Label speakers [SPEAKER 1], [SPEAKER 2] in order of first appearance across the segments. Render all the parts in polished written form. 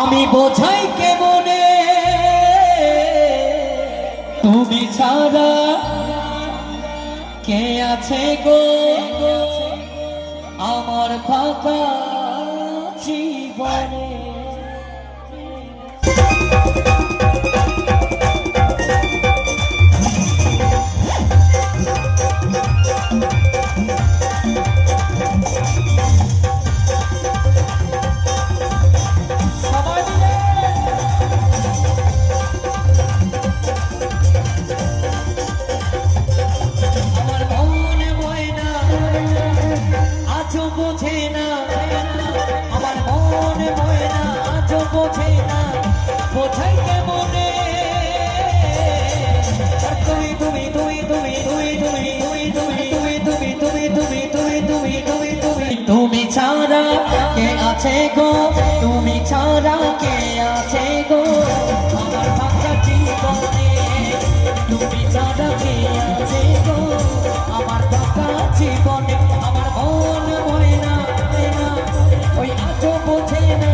[SPEAKER 1] আমি বোঝাই কেমনে তুমি ছাড়া কে আছে গো আমার ফাঁকা জীবনে। বোঝে না আমার মন ময়না আজ বোঝে না বোঝাই কেমনে তুমি তুমি তুমি তুমি তুমি তুমি তুমি তুমি তুমি তুমি তুমি তুমি তুমি তুমি তুমি ছাড়া কে আছে গো তুমি ছাড়া কে আছে গো আমার ফাঁকা জীবনে তুমি ছাড়া কে আছে গো আমার ফাঁকা জীবনে। আমার মন ময়না ওই আজও বোঝে না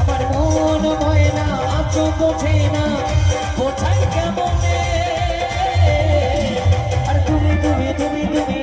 [SPEAKER 1] আমার মন ময়না আজও বোঝে না বোঝাই কেমনে আর তুমি তুমি তুমি তুমি